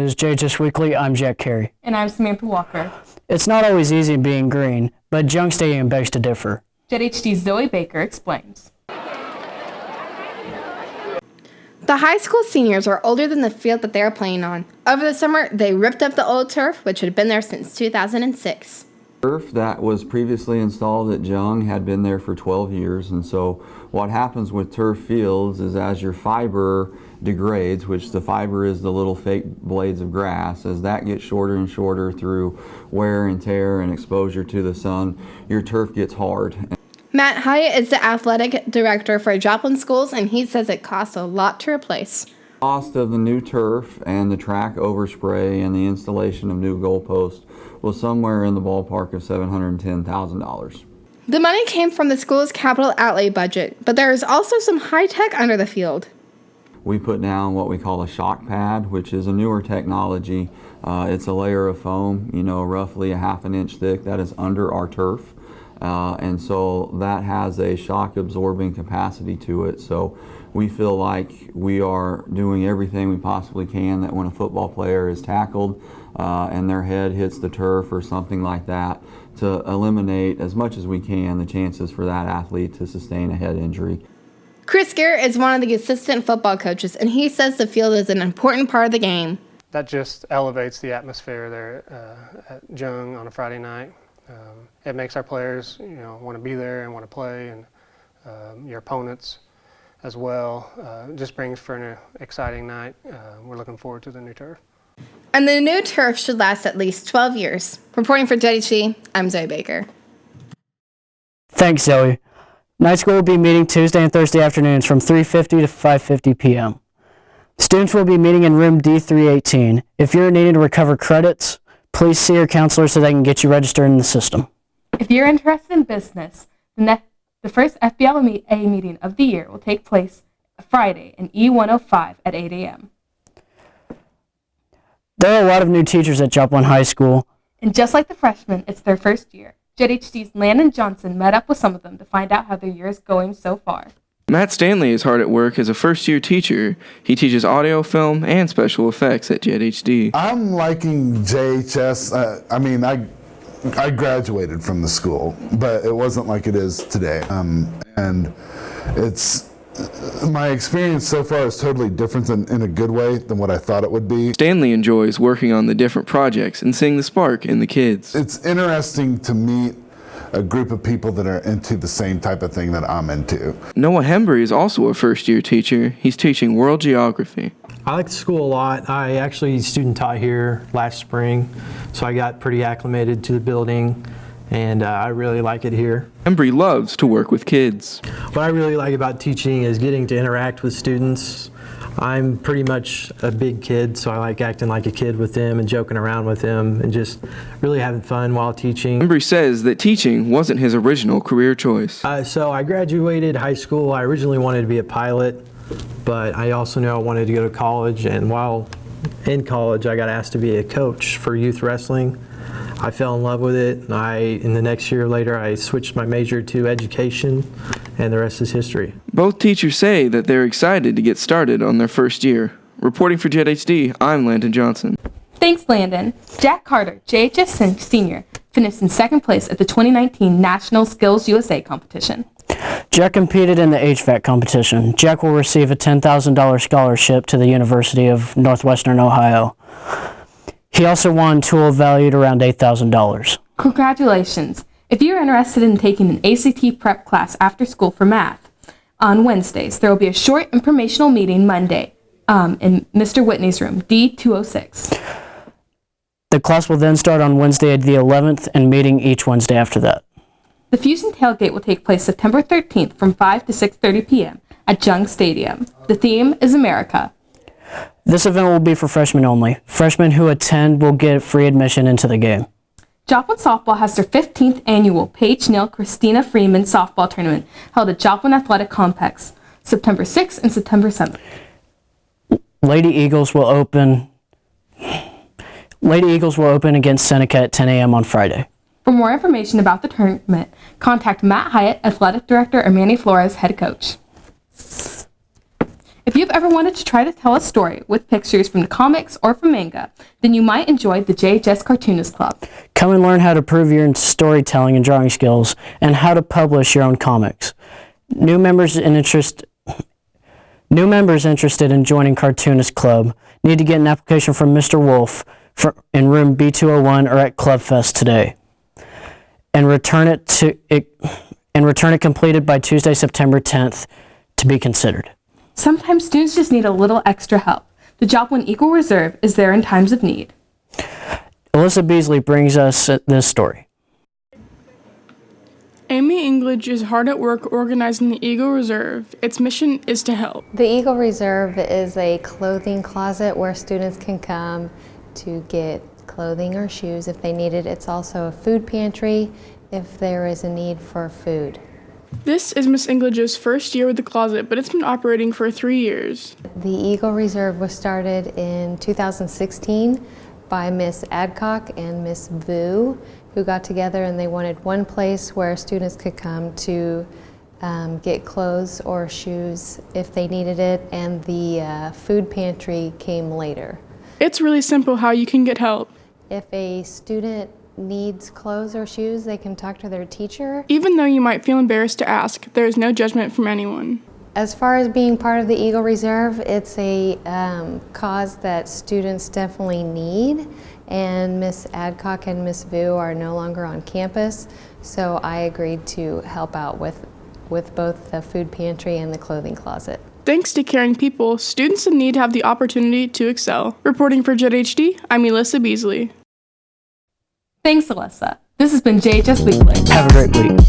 is JHS Weekly. I'm Jack Carey. And I'm Samantha Walker. It's not always easy being green, but Jung Stadium begs to differ. JHD's Zoe Baker explains. The high school seniors are older than the field that they are playing on. Over the summer, they ripped up the old turf, which had been there since 2006. Turf that was previously installed at Jung had been there for 12 years, and so what happens with turf fields is as your fiber degrades, which the fiber is the little fake blades of grass, as that gets shorter and shorter through wear and tear and exposure to the sun, your turf gets hard. Matt Hyatt is the athletic director for Joplin Schools, and he says it costs a lot to replace. The cost of the new turf and the track overspray and the installation of new goalposts was somewhere in the ballpark of $710,000. The money came from the school's capital outlay budget, but there is also some high tech under the field. We put down what we call a shock pad, which is a newer technology. It's a layer of foam, roughly a half an inch thick, that is under our turf. And so that has a shock absorbing capacity to it. So we feel like we are doing everything we possibly can that when a football player is tackled and their head hits the turf or something like that, to eliminate as much as we can the chances for that athlete to sustain a head injury. Chris Garrett is one of the assistant football coaches, and he says the field is an important part of the game. That just elevates the atmosphere there at Jung on a Friday night. It makes our players, want to be there and want to play, and your opponents as well. Just brings for an exciting night. We're looking forward to the new turf. And the new turf should last at least 12 years. Reporting for JHC, I'm Zoe Baker. Thanks, Zoe. Night school will be meeting Tuesday and Thursday afternoons from 3:50 to 5:50 p.m. Students will be meeting in room D318. If you're needing to recover credits, please see your counselor so they can get you registered in the system. If you're interested in business, the first FBLA meeting of the year will take place Friday in E105 at 8 a.m. There are a lot of new teachers at Joplin High School. And just like the freshmen, it's their first year. JHD's Landon Johnson met up with some of them to find out how their year is going so far. Matt Stanley is hard at work as a first-year teacher. He teaches audio, film, and special effects at JHD. I'm liking JHS. I graduated from the school, but it wasn't like it is today. And it's my experience so far is totally different in a good way than what I thought it would be. Stanley enjoys working on the different projects and seeing the spark in the kids. It's interesting to meet a group of people that are into the same type of thing that I'm into. Noah Hembry is also a first-year teacher. He's teaching world geography. I like the school a lot. I actually student taught here last spring, so I got pretty acclimated to the building, and I really like it here. Hembry loves to work with kids. What I really like about teaching is getting to interact with students. I'm pretty much a big kid, so I like acting like a kid with them and joking around with them and just really having fun while teaching. Hembry says that teaching wasn't his original career choice. So I graduated high school. I originally wanted to be a pilot, but I also knew I wanted to go to college, and while in college I got asked to be a coach for youth wrestling. I fell in love with it. In the next year later, I switched my major to education, and the rest is history. Both teachers say that they're excited to get started on their first year. Reporting for JHD, I'm Landon Johnson. Thanks, Landon. Jack Carter, JHS senior, finished in second place at the 2019 National Skills USA competition. Jack competed in the HVAC competition. Jack will receive a $10,000 scholarship to the University of Northwestern Ohio. He also won tool valued around $8,000. Congratulations. If you're interested in taking an ACT prep class after school for math, on Wednesdays, there will be a short informational meeting Monday in Mr. Whitney's room, D206. The class will then start on Wednesday the 11th and meeting each Wednesday after that. The Fusion Tailgate will take place September 13th from 5 to 6:30 p.m. at Jung Stadium. The theme is America. This event will be for freshmen only. Freshmen who attend will get free admission into the game. Joplin Softball has their 15th annual Paige Neal Christina Freeman Softball Tournament held at Joplin Athletic Complex, September 6th and September 7th. Lady Eagles will open against Seneca at 10 a.m. on Friday. For more information about the tournament, contact Matt Hyatt, Athletic Director, or Manny Flores, Head Coach. If If you've ever wanted to try to tell a story with pictures from the comics or from manga, then you might enjoy the JHS Cartoonist Club. Come and learn how to improve your storytelling and drawing skills and how to publish your own comics. New members interested in joining Cartoonist Club need to get an application from Mr. Wolf in room B201 or at Club Fest today, and return it completed by Tuesday, September 10th to be considered. Sometimes students just need a little extra help. The Joplin Eagle Reserve is there in times of need. Elyssa Beasley brings us this story. Amy Engelage is hard at work organizing the Eagle Reserve. Its mission is to help. The Eagle Reserve is a clothing closet where students can come to get clothing or shoes if they need it. It's also a food pantry if there is a need for food. This is Miss Englage's first year with the closet, but it's been operating for 3 years. The Eagle Reserve was started in 2016 by Miss Adcock and Miss Vu, who got together and they wanted one place where students could come to get clothes or shoes if they needed it, and the food pantry came later. It's really simple how you can get help. If a student needs clothes or shoes, they can talk to their teacher. Even though you might feel embarrassed to ask, there is no judgment from anyone. As far as being part of the Eagle Reserve, it's a cause that students definitely need, and Miss Adcock and Miss Vu are no longer on campus, so I agreed to help out with both the food pantry and the clothing closet. Thanks to caring people, students in need have the opportunity to excel. Reporting for JHD, I'm Elyssa Beasley. Thanks, Elyssa. This has been JHS Weekly. Have a great week.